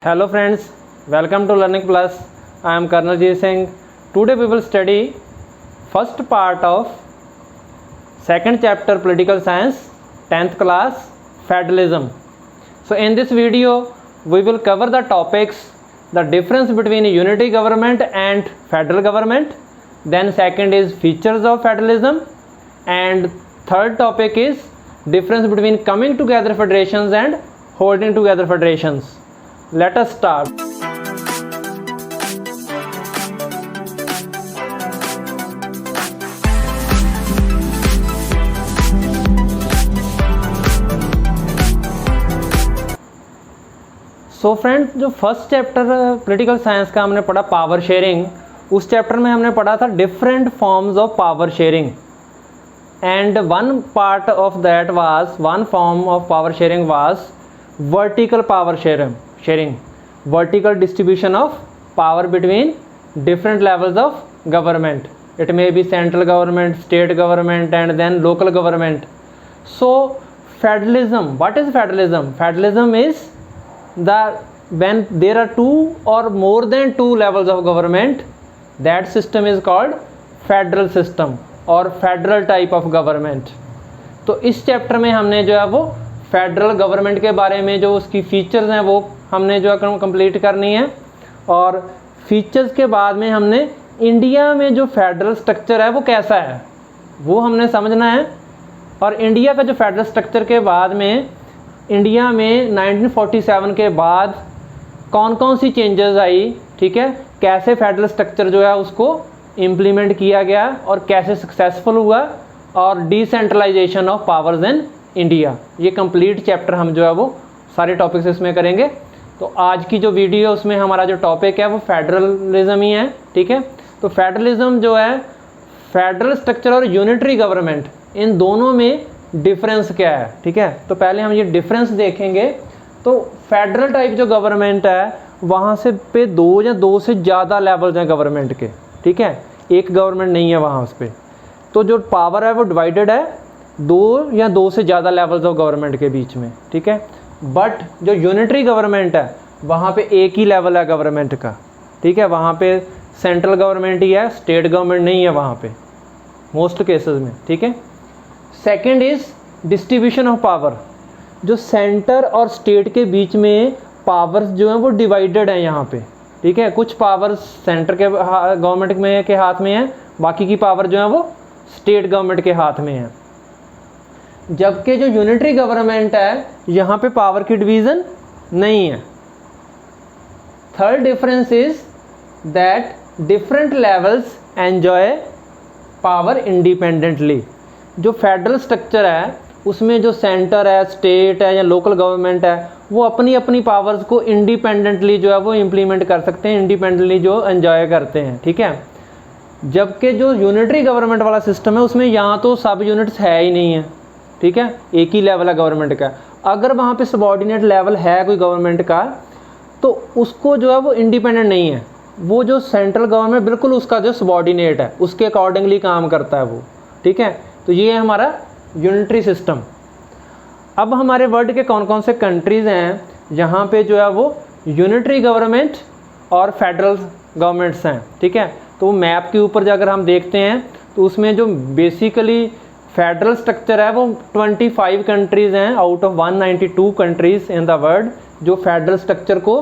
Hello friends, welcome to Learning Plus. I am Karnaljeet Singh. Today we will study first part of second chapter Political Science, 10th class, Federalism. So in this video we will cover the topics, the difference between unity government and federal government. Then second is features of federalism, and third topic is difference between coming together federations and holding together federations. Let us start. So friends, जो first chapter political science का हमने पढ़ा power sharing, उस chapter में हमने पढ़ा था different forms of power sharing, and one part of that was, one form of power sharing was vertical power sharing, vertical distribution of power between different levels of government. It may be central government, state government, and then local government. So federalism, what is federalism? Federalism is when there are two or more than two levels of government, that system is called federal system or federal type of government. तो इस chapter में हमने जो है वो federal government के बारे में, जो उसकी फीचर्स हैं वो हमने जो है कंप्लीट करनी है, और फीचर्स के बाद में हमने इंडिया में जो फेडरल स्ट्रक्चर है वो कैसा है वो हमने समझना है। और इंडिया का जो फेडरल स्ट्रक्चर के बाद में, इंडिया में 1947 के बाद कौन कौन सी चेंजेस आई, ठीक है, कैसे फेडरल स्ट्रक्चर जो है उसको इम्प्लीमेंट किया गया और कैसे सक्सेसफुल हुआ, और decentralisation of powers in India, ये कंप्लीट चैप्टर हम जो है वो सारे टॉपिक्स इसमें करेंगे। तो आज की जो वीडियो है उसमें हमारा जो टॉपिक है वो फेडरलिज्म ही है, ठीक है। तो फेडरलिज्म जो है, फेडरल स्ट्रक्चर और यूनिटरी गवर्नमेंट, इन दोनों में डिफरेंस क्या है, ठीक है। तो पहले हम ये डिफरेंस देखेंगे। तो फेडरल टाइप जो गवर्नमेंट है वहाँ से पे दो या दो से ज़्यादा लेवल्स हैं गवर्नमेंट के, ठीक है, एक गवर्नमेंट नहीं है वहाँ उस पर। तो जो पावर है वो डिवाइडेड है दो या दो से ज़्यादा लेवल्स ऑफ गवर्नमेंट के बीच में, ठीक है। बट जो यूनिटरी गवर्नमेंट है वहाँ पे एक ही लेवल है गवर्नमेंट का, ठीक है, वहाँ पे सेंट्रल गवर्नमेंट ही है, स्टेट गवर्नमेंट नहीं है वहाँ पे मोस्ट केसेस में, ठीक है। Second is distribution of power, जो सेंटर और स्टेट के बीच में पावर्स जो हैं वो डिवाइडेड हैं यहाँ पे, ठीक है। कुछ पावर्स सेंटर के गवर्नमेंट में के हाथ में है, बाकी की पावर जो है वो स्टेट गवर्नमेंट के हाथ में है। जबकि जो यूनिटरी गवर्नमेंट है यहाँ पे पावर की डिवीज़न नहीं है। Third difference is that different levels enjoy power independently. जो फेडरल स्ट्रक्चर है उसमें जो सेंटर है, स्टेट है या लोकल गवर्नमेंट है, वो अपनी अपनी पावर्स को इंडिपेंडेंटली जो है वो इम्प्लीमेंट कर सकते हैं, इंडिपेंडेंटली जो एंजॉय करते हैं, ठीक है। जबकि जो यूनिटरी गवर्नमेंट वाला सिस्टम है उसमें यहाँ तो सब यूनिट्स है ही नहीं है, ठीक है, एक ही लेवल है गवर्नमेंट का। अगर वहाँ पे सबॉर्डिनेट लेवल है कोई गवर्नमेंट का तो उसको जो है वो इंडिपेंडेंट नहीं है, वो जो सेंट्रल गवर्नमेंट बिल्कुल उसका जो सबॉर्डिनेट है उसके अकॉर्डिंगली काम करता है वो, ठीक है। तो ये है हमारा यूनिटरी सिस्टम। अब हमारे वर्ल्ड के कौन कौन से कंट्रीज़ हैं जहाँ पे जो है वो यूनिटरी गवर्नमेंट और फेडरल गवर्नमेंट्स हैं, ठीक है। तो मैप के ऊपर जाकर हम देखते हैं तो उसमें जो बेसिकली फेडरल स्ट्रक्चर है वो 25 कंट्रीज़ हैं out of 192 countries in the world जो फेडरल स्ट्रक्चर को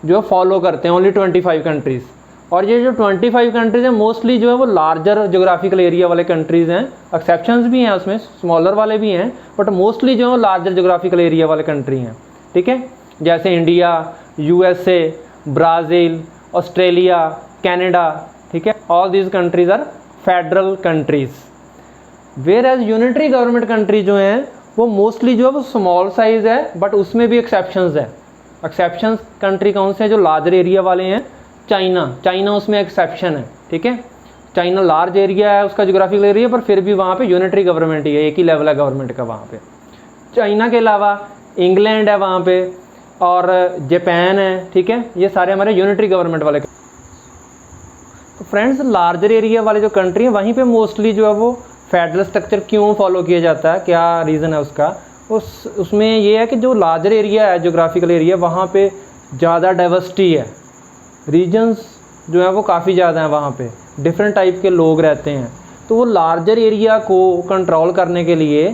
जो फॉलो करते हैं, ओनली 25 कंट्रीज़। और ये जो 25 कंट्रीज़ हैं मोस्टली जो है वो लार्जर जोग्राफिकल एरिया वाले कंट्रीज़ हैं, एक्सेप्शंस भी हैं उसमें, स्मॉलर वाले भी हैं, बट मोस्टली जो है लार्जर जोग्राफिकल एरिया वाले कंट्री हैं, ठीक है। जैसे India, USA, Brazil, Australia, Canada, ठीक है, all these countries are federal countries. Whereas unitary government country जो हैं वो मोस्टली जो है वो स्मॉल साइज़ है, बट उसमें भी एक्सेप्शंस है। एक्सेप्शंस कंट्री कौन से हैं? जो लार्जर एरिया वाले हैं, चाइना उसमें एक्सेप्शन है, ठीक है। चाइना लार्ज एरिया है उसका जोग्राफिकल एरिया, पर फिर भी वहाँ पे यूनिटरी गवर्नमेंट ही है, एक ही लेवल है गवर्नमेंट का वहाँ पे। चाइना के अलावा इंग्लैंड है वहाँ पे, और जापान है, ठीक है, ये सारे हमारे यूनिटरी गवर्नमेंट वाले। तो फ्रेंड्स, लार्जर एरिया वाले जो कंट्री हैं वहीं पे मोस्टली जो है वो फेडरल स्ट्रक्चर क्यों फॉलो किया जाता है, क्या रीज़न है उसका? उसमें ये है कि जो लार्जर एरिया है, जोग्राफिकल एरिया, वहाँ पे ज़्यादा डाइवर्सिटी है, रीजन्स जो है वो काफ़ी ज़्यादा हैं, वहाँ पे डिफरेंट टाइप के लोग रहते हैं, तो वो लार्जर एरिया को कंट्रोल करने के लिए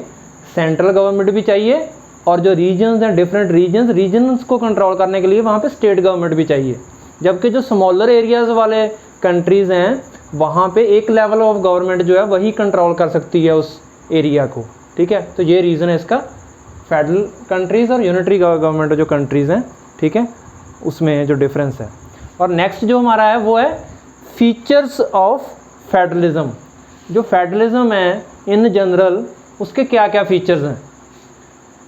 सेंट्रल गवर्नमेंट भी चाहिए, और जो रीजन्स हैं डिफरेंट रीजन्स को कंट्रोल करने के लिए वहाँ पे स्टेट गवर्नमेंट भी चाहिए। जबकि जो स्मॉलर एरियाज़ वाले कंट्रीज़ हैं वहाँ पे एक लेवल ऑफ गवर्नमेंट जो है वही कंट्रोल कर सकती है उस एरिया को, ठीक है। तो ये रीज़न है इसका, फेडरल कंट्रीज़ और यूनिटरी गवर्नमेंट जो कंट्रीज़ हैं, ठीक है, उसमें जो डिफरेंस है। और नेक्स्ट जो हमारा है वो है फीचर्स ऑफ फेडरलिज्म। जो फेडरलिज्म है इन जनरल उसके क्या क्या फीचर्स हैं।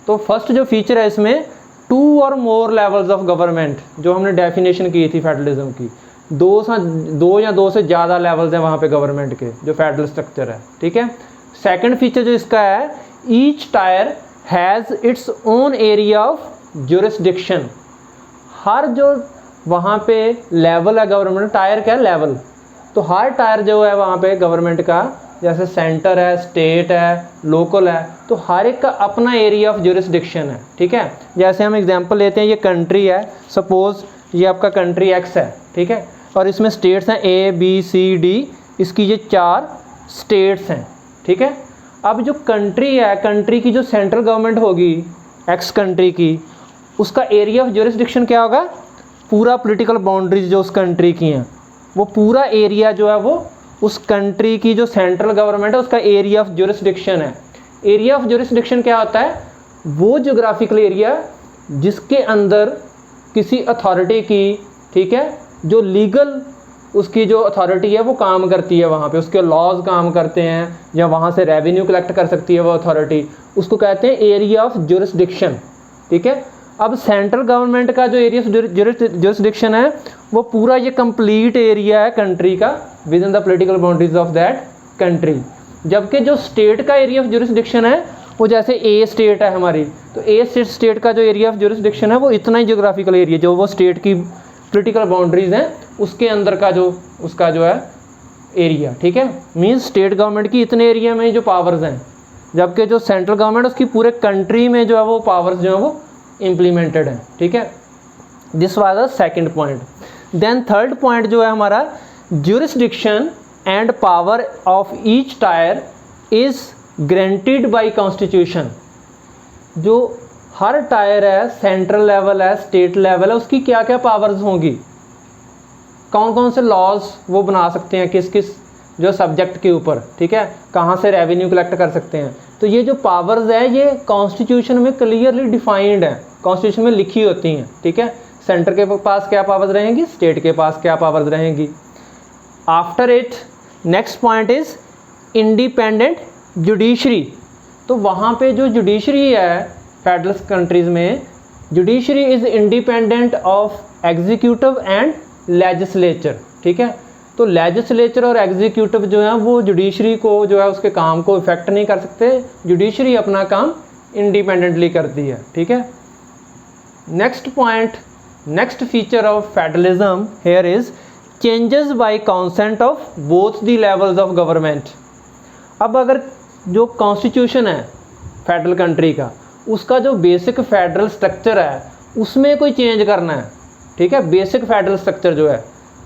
तो फर्स्ट जो फीचर है इसमें 2 और मोर लेवल्स ऑफ गवर्नमेंट, जो हमने डेफिनेशन की थी फेडरलिज्म की, 2 या 2 से ज़्यादा लेवल्स हैं वहाँ पे गवर्नमेंट के, जो फेडरल स्ट्रक्चर है, ठीक है। सेकंड फीचर जो इसका है, each tier has its own area of jurisdiction. हर जो वहाँ पे लेवल है गवर्नमेंट, टायर क्या है, लेवल, तो हर टायर जो है वहाँ पे गवर्नमेंट का, जैसे सेंटर है, स्टेट है, लोकल है, तो हर एक का अपना एरिया ऑफ ज्यूरिसडिक्शन है, ठीक है। जैसे हम एग्जांपल लेते हैं, ये कंट्री है, सपोज़ ये आपका कंट्री एक्स है, ठीक है, और इसमें स्टेट्स हैं A B C D, इसकी ये 4 स्टेट्स हैं, ठीक है। अब जो कंट्री है, कंट्री की जो सेंट्रल गवर्नमेंट होगी एक्स कंट्री की, उसका एरिया ऑफ ज्यूरिसडिक्शन क्या होगा, पूरा पॉलिटिकल बाउंड्रीज जो उस कंट्री की हैं, वो पूरा एरिया जो है वो उस कंट्री की जो सेंट्रल गवर्नमेंट है उसका एरिया ऑफ ज्यूरिसडिक्शन है। एरिया ऑफ ज्यूरिसडिक्शन क्या होता है, वो ज्योग्राफिकल एरिया जिसके अंदर किसी अथॉरिटी की, ठीक है, जो लीगल उसकी जो अथॉरिटी है वो काम करती है, वहाँ पे उसके लॉज काम करते हैं, या वहाँ से रेवेन्यू कलेक्ट कर सकती है वो अथॉरिटी, उसको कहते हैं एरिया ऑफ ज्यूरिसडिक्शन, ठीक है। अब सेंट्रल गवर्नमेंट का जो एरिया ऑफ ज्यूरिसडिक्शन है वो पूरा ये कंप्लीट एरिया है कंट्री का with in the political boundaries of that country. जबकि जो स्टेट का एरिया ऑफ ज्यूरिसडिक्शन है वो जैसे ए स्टेट है हमारी, तो ए स्टेट का जो एरिया ऑफ ज्यूरिसडिक्शन है वो इतना ही ज्योग्राफिकल एरिया जो वो स्टेट की पॉलिटिकल बाउंड्रीज हैं उसके अंदर का जो उसका जो है एरिया, ठीक है। मीन्स स्टेट गवर्नमेंट की इतने एरिया में जो पावर्स हैं, जबकि जो सेंट्रल गवर्नमेंट उसकी पूरे कंट्री में जो है वो पावर्स जो है वो इम्प्लीमेंटेड है, ठीक है। This was the second point. Then third point जो है हमारा, jurisdiction and power of each tier is granted by constitution. जो हर टायर है, सेंट्रल लेवल है, स्टेट लेवल है, उसकी क्या क्या पावर्स होंगी, कौन कौन से लॉज वो बना सकते हैं, किस किस जो सब्जेक्ट के ऊपर, ठीक है, कहाँ से रेवेन्यू कलेक्ट कर सकते हैं। तो ये जो पावर्स है ये कॉन्स्टिट्यूशन में क्लियरली डिफाइंड है, कॉन्स्टिट्यूशन में लिखी होती हैं, ठीक है। सेंटर के पास क्या पावर्स रहेंगी, स्टेट के पास क्या पावर्स रहेंगी। After it next point is independent judiciary. तो वहाँ पे जो जुडिशरी है फेडरल कंट्रीज़ में, judiciary is independent of executive and legislature, ठीक है। तो लेजिस्लेचर और एग्जीक्यूटिव जो है वो जुडिशरी को जो है उसके काम को इफेक्ट नहीं कर सकते, जुडिशरी अपना काम इंडिपेंडेंटली करती है, ठीक है। Next point, next feature of federalism here is changes by consent of both the levels of government. अब अगर जो कॉन्स्टिट्यूशन है फेडरल कंट्री का, उसका जो बेसिक फेडरल स्ट्रक्चर है उसमें कोई चेंज करना है, ठीक है, बेसिक फेडरल स्ट्रक्चर जो है,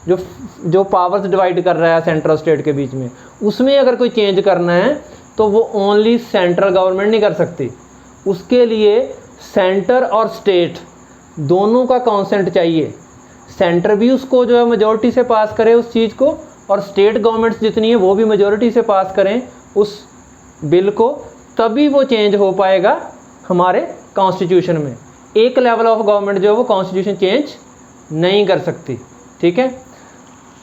जो पावर्स डिवाइड कर रहा है सेंट्रल और स्टेट के बीच में, उसमें अगर कोई चेंज करना है तो वो ओनली सेंट्रल गवर्नमेंट नहीं कर सकती, उसके लिए सेंटर और स्टेट दोनों का कंसेंट चाहिए। सेंटर भी उसको जो है मेजॉरिटी से पास करे उस चीज़ को, और स्टेट गवर्नमेंट्स जितनी है वो भी मेजॉरिटी से पास करें उस बिल को, तभी वो चेंज हो पाएगा हमारे कॉन्स्टिट्यूशन में। एक लेवल ऑफ गवर्नमेंट जो है वो कॉन्स्टिट्यूशन चेंज नहीं कर सकती, ठीक है।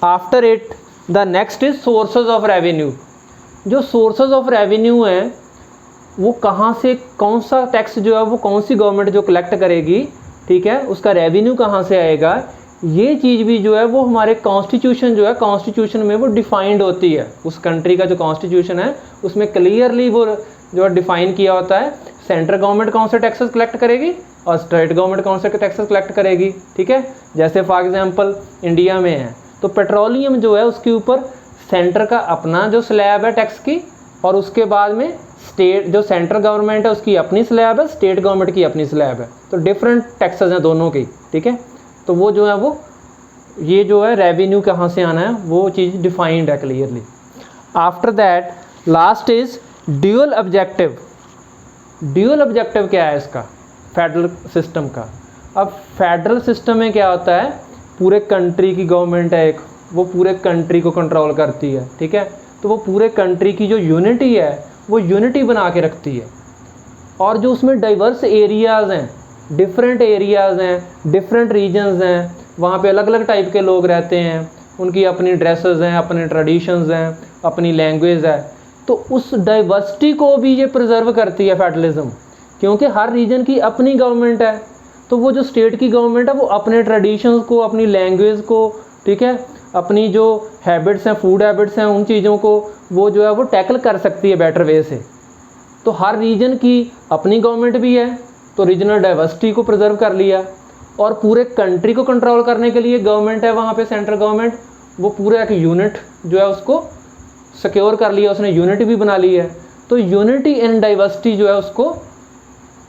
After it the next is sources of revenue. जो सोर्सेज ऑफ रेवेन्यू हैं वो कहाँ से, कौन सा टैक्स जो है वो कौन सी गवर्नमेंट जो कलेक्ट करेगी, ठीक है, उसका रेवेन्यू कहाँ से आएगा, ये चीज़ भी जो है वो हमारे कॉन्स्टिट्यूशन जो है, कॉन्स्टिट्यूशन में वो डिफाइंड होती है। उस कंट्री का जो कॉन्स्टिट्यूशन है उसमें क्लियरली वो जो डिफाइन किया होता है, सेंट्रल गवर्नमेंट कौन से टैक्सेस कलेक्ट करेगी और स्टेट गवर्नमेंट कौन से टैक्सेस कलेक्ट करेगी, ठीक है। जैसे फॉर एग्जांपल इंडिया में है तो पेट्रोलियम जो है उसके ऊपर सेंटर का अपना जो स्लैब है टैक्स की, और उसके बाद में स्टेट जो सेंट्रल गवर्नमेंट है उसकी अपनी स्लैब है, स्टेट गवर्नमेंट की अपनी स्लैब है, तो डिफरेंट टैक्सेस हैं दोनों की, ठीक है। तो वो जो है वो ये जो है रेवेन्यू कहाँ से आना है वो चीज़ डिफाइंड है clearly. After that last is dual objective. Dual objective क्या है इसका, फेडरल सिस्टम का। अब फेडरल सिस्टम में क्या होता है, पूरे कंट्री की गवर्नमेंट है एक, वो पूरे कंट्री को कंट्रोल करती है, ठीक है। तो वो पूरे कंट्री की जो यूनिटी है वो यूनिटी बना के रखती है। और जो उसमें डाइवर्स एरियाज़ हैं, डिफरेंट एरियाज़ हैं, डिफरेंट रीजन्स हैं, वहाँ पे अलग अलग टाइप के लोग रहते हैं, उनकी अपनी ड्रेसेस हैं, अपने ट्रेडिशंस हैं, अपनी लैंग्वेज है। तो उस डाइवर्सिटी को भी ये प्रिजर्व करती है फेडरलिज्म, क्योंकि हर रीजन की अपनी गवर्नमेंट है। तो वो जो स्टेट की गवर्नमेंट है वो अपने ट्रेडिशंस को, अपनी लैंग्वेज को, ठीक है, अपनी जो हैबिट्स हैं, फूड हैबिट्स हैं, उन चीज़ों को वो जो है वो टैकल कर सकती है बेटर वे से। तो हर रीजन की अपनी गवर्नमेंट भी है, तो रीजनल डाइवर्सिटी को प्रिजर्व कर लिया। और पूरे कंट्री को कंट्रोल करने के लिए गवर्नमेंट है वहाँ पे, सेंट्रल गवर्नमेंट, वो पूरा एक यूनिट जो है उसको सिक्योर कर लिया, उसने यूनिटी भी बना ली है। तो यूनिटी इन डाइवर्सिटी जो है उसको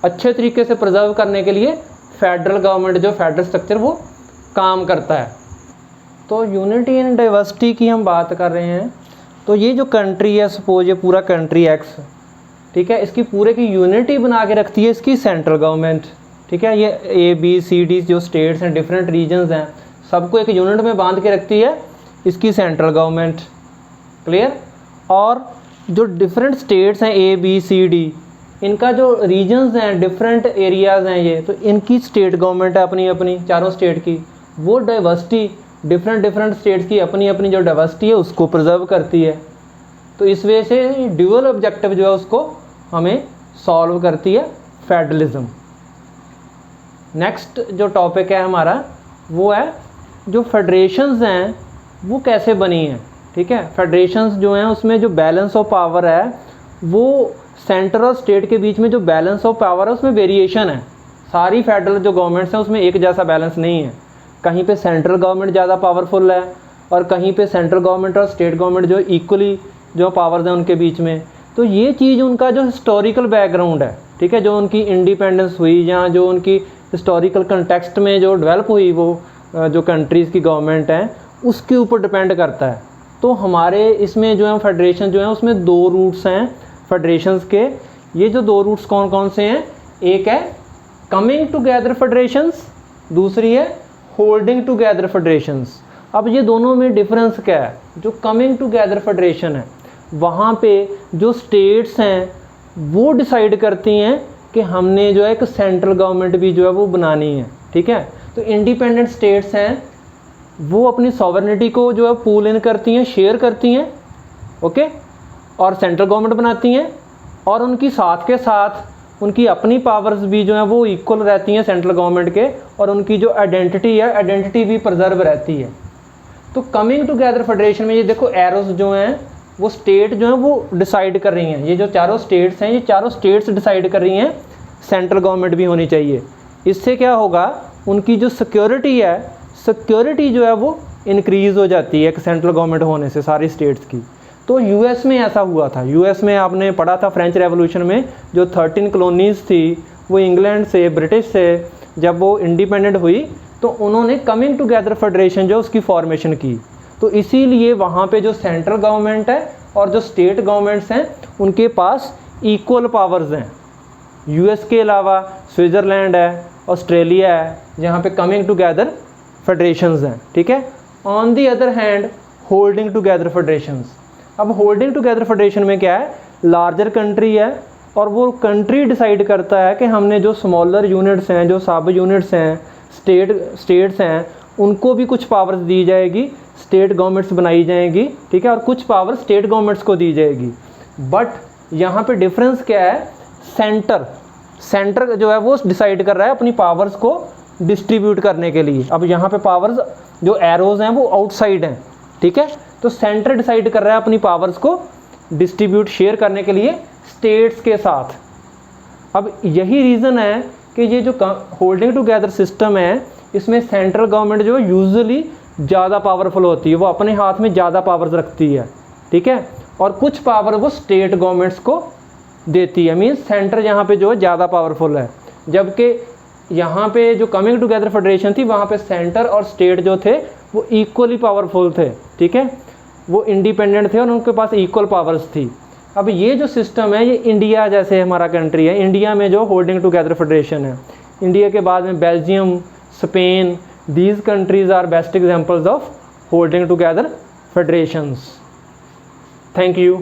अच्छे तरीके से प्रिजर्व करने के लिए फेडरल गवर्नमेंट जो फेडरल स्ट्रक्चर वो काम करता है। तो यूनिटी इन डाइवर्सिटी की हम बात कर रहे हैं। तो ये जो कंट्री है, सपोज ये पूरा कंट्री एक्स, ठीक है, इसकी पूरे की यूनिटी बना के रखती है इसकी सेंट्रल गवर्नमेंट, ठीक है। ये ABCD जो स्टेट्स हैं, डिफरेंट रीजन्स हैं, सबको एक यूनिट में बांध के रखती है इसकी सेंट्रल गवर्नमेंट, क्लियर। और जो डिफरेंट स्टेट्स हैं ABCD, इनका जो रीजन्स हैं, डिफरेंट एरियाज़ हैं ये, तो इनकी स्टेट गवर्नमेंट है अपनी अपनी, चारों स्टेट की, वो डाइवर्सिटी डिफरेंट स्टेट्स की अपनी अपनी जो डाइवर्सिटी है उसको प्रिजर्व करती है। तो इस वजह से ड्यूअल ऑब्जेक्टिव जो है उसको हमें सॉल्व करती है फेडरलिज्म। नेक्स्ट जो टॉपिक है हमारा वो है जो फेडरेशंस हैं वो कैसे बनी हैं, ठीक है। फेडरेशंस जो हैं उसमें जो बैलेंस ऑफ पावर है वो सेंटर और स्टेट के बीच में जो बैलेंस ऑफ पावर है उसमें वेरिएशन है। सारी फेडरल जो गवर्नमेंट्स हैं उसमें एक जैसा बैलेंस नहीं है, कहीं पे सेंट्रल गवर्नमेंट ज़्यादा पावरफुल है और कहीं पे सेंट्रल गवर्नमेंट और स्टेट गवर्नमेंट जो इक्वली जो पावर्स हैं उनके बीच में। तो ये चीज़ उनका जो हिस्टोरिकल बैकग्राउंड है, ठीक है, जो उनकी इंडिपेंडेंस हुई या जो उनकी हिस्टोरिकल कंटेक्स्ट में जो डेवलप हुई वो जो कंट्रीज़ की गवर्नमेंट हैं उसके ऊपर डिपेंड करता है। तो हमारे इसमें जो है फेडरेशन जो है उसमें दो रूट्स हैं फेडरेशंस के। ये जो दो रूट्स कौन कौन से हैं, एक है कमिंग टुगेदर फेडरेशंस, दूसरी है होल्डिंग टुगेदर फेडरेशंस। अब ये दोनों में डिफरेंस क्या है, जो कमिंग टुगेदर फेडरेशन है वहाँ पे जो स्टेट्स हैं वो डिसाइड करती हैं कि हमने जो है एक सेंट्रल गवर्नमेंट भी जो है वो बनानी है, ठीक है। तो इंडिपेंडेंट स्टेट्स हैं वो अपनी सॉवरेनिटी को जो है पूल इन करती हैं, शेयर करती हैं, ओके, और सेंट्रल गवर्नमेंट बनाती हैं, और उनकी साथ के साथ उनकी अपनी पावर्स भी जो है वो इक्वल रहती हैं सेंट्रल गवर्नमेंट के, और उनकी जो आइडेंटिटी है आइडेंटिटी भी प्रिजर्व रहती है। तो कमिंग टुगेदर फेडरेशन में ये देखो एरोस जो हैं वो स्टेट जो है वो डिसाइड कर रही हैं, ये जो चारों स्टेट्स हैं ये चारों स्टेट्स डिसाइड कर रही हैं सेंट्रल गवर्नमेंट भी होनी चाहिए। इससे क्या होगा, उनकी जो सिक्योरिटी है, सिक्योरिटी जो है वो इंक्रीज़ हो जाती है एक सेंट्रल गवर्नमेंट होने से सारी स्टेट्स की। तो यूएस में ऐसा हुआ था, यूएस में आपने पढ़ा था फ्रेंच रेवोल्यूशन में जो 13 कॉलोनीज़ थी वो इंग्लैंड से, ब्रिटिश से जब वो इंडिपेंडेंट हुई तो उन्होंने कमिंग टुगेदर फेडरेशन जो उसकी फॉर्मेशन की। तो इसीलिए वहाँ पे जो सेंट्रल गवर्नमेंट है और जो स्टेट गवर्नमेंट्स हैं उनके पास इक्वल पावर्स हैं। यूएस के अलावा स्विट्ज़रलैंड है, ऑस्ट्रेलिया है, जहाँ पे कमिंग टुगेदर फेडरेशंस हैं, ठीक है। On the other hand holding together federations, अब होल्डिंग टुगेदर फेडरेशन में क्या है, लार्जर कंट्री है और वो कंट्री डिसाइड करता है कि हमने जो स्मॉलर यूनिट्स हैं, जो सब यूनिट्स हैं, स्टेट्स हैं, उनको भी कुछ पावर्स दी जाएगी, स्टेट गवर्नमेंट्स बनाई जाएंगी, ठीक है, और कुछ पावर स्टेट गवर्नमेंट्स को दी जाएगी। बट यहाँ पे डिफरेंस क्या है, सेंटर जो है वो डिसाइड कर रहा है अपनी पावर्स को डिस्ट्रीब्यूट करने के लिए। अब यहाँ पे पावर्स जो एरोज हैं वो आउटसाइड हैं, ठीक है, तो सेंटर डिसाइड कर रहा है अपनी पावर्स को डिस्ट्रीब्यूट, शेयर करने के लिए स्टेट्स के साथ। अब यही रीज़न है कि ये जो होल्डिंग टुगेदर सिस्टम है इसमें सेंट्रल गवर्नमेंट जो यूजुअली ज़्यादा पावरफुल होती है, वो अपने हाथ में ज़्यादा पावर्स रखती है, ठीक है, और कुछ पावर वो स्टेट गवर्नमेंट्स को देती है। मीन्स सेंटर यहाँ पे जो है ज़्यादा पावरफुल है, जबकि यहाँ पे जो कमिंग टुगेदर फेडरेशन थी वहाँ पे सेंटर और स्टेट जो थे वो इक्वली पावरफुल थे, ठीक है, वो इंडिपेंडेंट थे और उनके पास इक्वल पावर्स थी। अब ये जो सिस्टम है ये इंडिया जैसे हमारा कंट्री है, इंडिया में जो होल्डिंग टुगेदर फेडरेशन है, इंडिया के बाद में Belgium, Spain, these countries are best examples of holding together federations. Thank you.